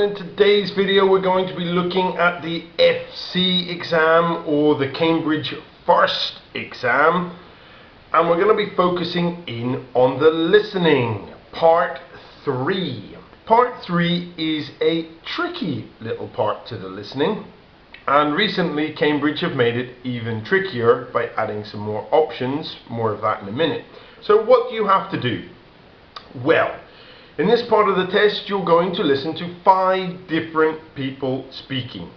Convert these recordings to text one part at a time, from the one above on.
in today's video we're going to be looking at the Fce exam, or the Cambridge First exam, and we're going to be focusing in on the listening, part 3. Part 3 is a tricky little part to the listening, and recently Cambridge have made it even trickier by adding some more options. More of that in a minute. So what do you have to do? Well, in this part of the test, you're going to listen to 5 different people speaking.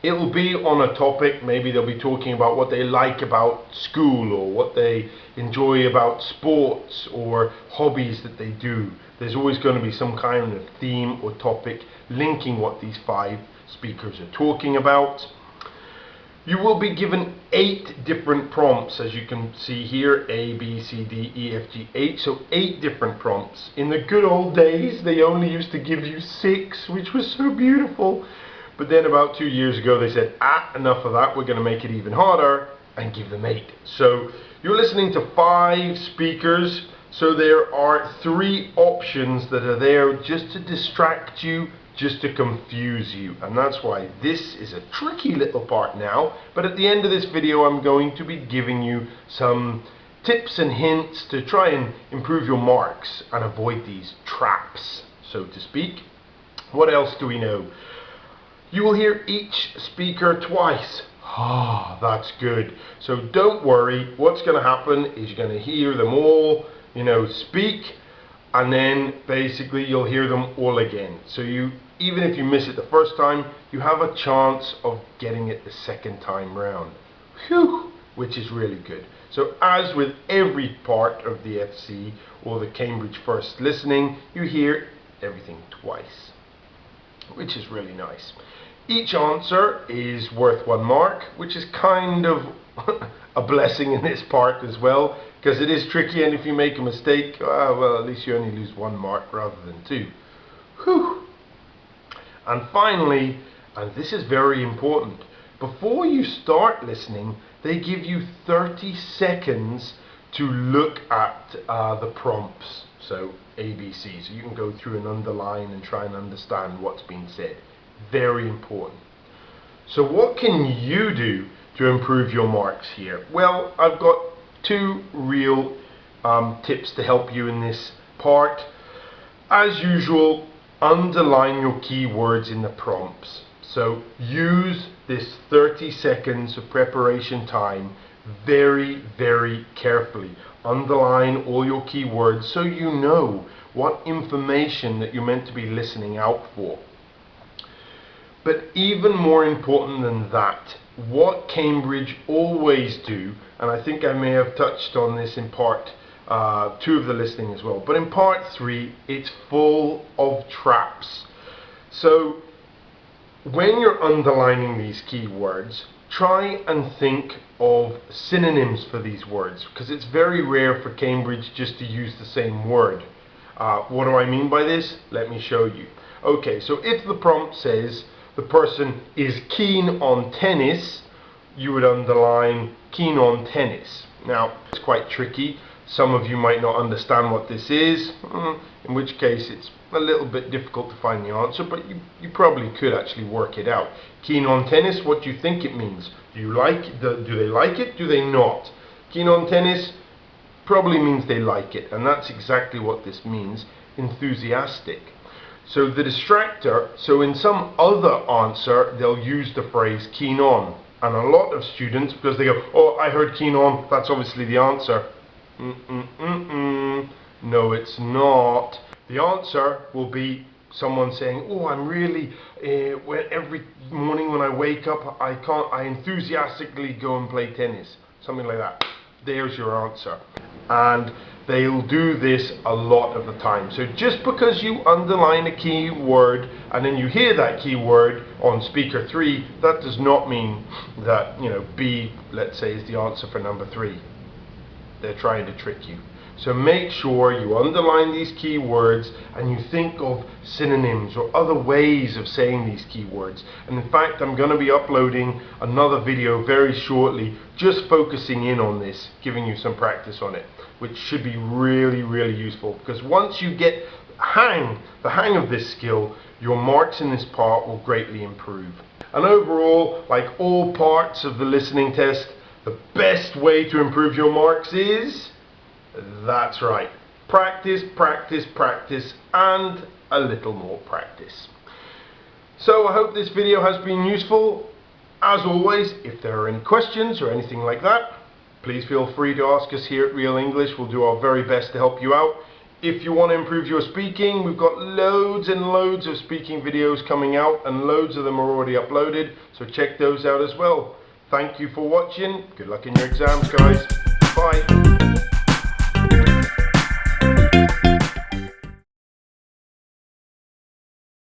It will be on a topic. Maybe they'll be talking about what they like about school, or what they enjoy about sports, or hobbies that they do. There's always going to be some kind of theme or topic linking what these 5 speakers are talking about. You will be given 8 different prompts, as you can see here, A, B, C, D, E, F, G, H, so 8 different prompts. In the good old days, they only used to give you 6, which was so beautiful. But then about 2 years ago, they said, enough of that, we're going to make it even harder, and give them 8. So you're listening to 5 speakers, so there are 3 options that are there just to distract you, just to confuse you, and that's why this is a tricky little part now. But at the end of this video, I'm going to be giving you some tips and hints to try and improve your marks and avoid these traps, so to speak. What else do we know? You will hear each speaker twice. That's good. So don't worry. What's going to happen is you're going to hear them all, speak, and then basically you'll hear them all again. So even if you miss it the first time, you have a chance of getting it the second time round. Whew, which is really good. So as with every part of the Fce, or the Cambridge First Listening, you hear everything twice, which is really nice. Each answer is worth 1 mark, which is kind of a blessing in this part as well, because it is tricky, and if you make a mistake, well, at least you only lose 1 mark rather than 2. Whew. And finally, and this is very important, before you start listening, they give you 30 seconds to look at the prompts, so ABC, so you can go through and underline and try and understand what's being said. Very important. So what can you do to improve your marks here? Well, I've got 2 real tips to help you in this part. As usual, underline your keywords in the prompts. So use this 30 seconds of preparation time very, very carefully. Underline all your keywords so you know what information that you're meant to be listening out for. But even more important than that, what Cambridge always do, and I think I may have touched on this in part 2 of the listening as well, but in part 3, it's full of traps. So when you're underlining these keywords, try and think of synonyms for these words, because it's very rare for Cambridge just to use the same word. What do I mean by this? Let me show you. Okay, so if the prompt says the person is keen on tennis, you would underline keen on tennis. Now, it's quite tricky. Some of you might not understand what this is, in which case it's a little bit difficult to find the answer, but you probably could actually work it out. Keen on tennis, what do you think it means? Do they like it? Do they not? Keen on tennis probably means they like it, and that's exactly what this means, enthusiastic. So the distractor, so in some other answer, they'll use the phrase keen on. And a lot of students, because they go, oh, I heard keen on, that's obviously the answer. No, it's not. The answer will be someone saying, oh, I'm really, every morning when I wake up, I enthusiastically go and play tennis. Something like that. There's your answer. And they'll do this a lot of the time. So just because you underline a key word and then you hear that key word on speaker 3, that does not mean that, B, let's say, is the answer for number 3. they're trying to trick you. So make sure you underline these keywords and you think of synonyms or other ways of saying these keywords. And in fact, I'm going to be uploading another video very shortly just focusing in on this, giving you some practice on it, which should be really, really useful, because once you get the hang of this skill, your marks in this part will greatly improve. And overall, like all parts of the listening test, the best way to improve your marks is, that's right, practice, practice, practice, and a little more practice. So I hope this video has been useful. As always, if there are any questions or anything like that, please feel free to ask us here at Real English. We'll do our very best to help you out. If you want to improve your speaking, we've got loads and loads of speaking videos coming out, and loads of them are already uploaded, so check those out as well. Thank you for watching. Good luck in your exams, guys. Bye.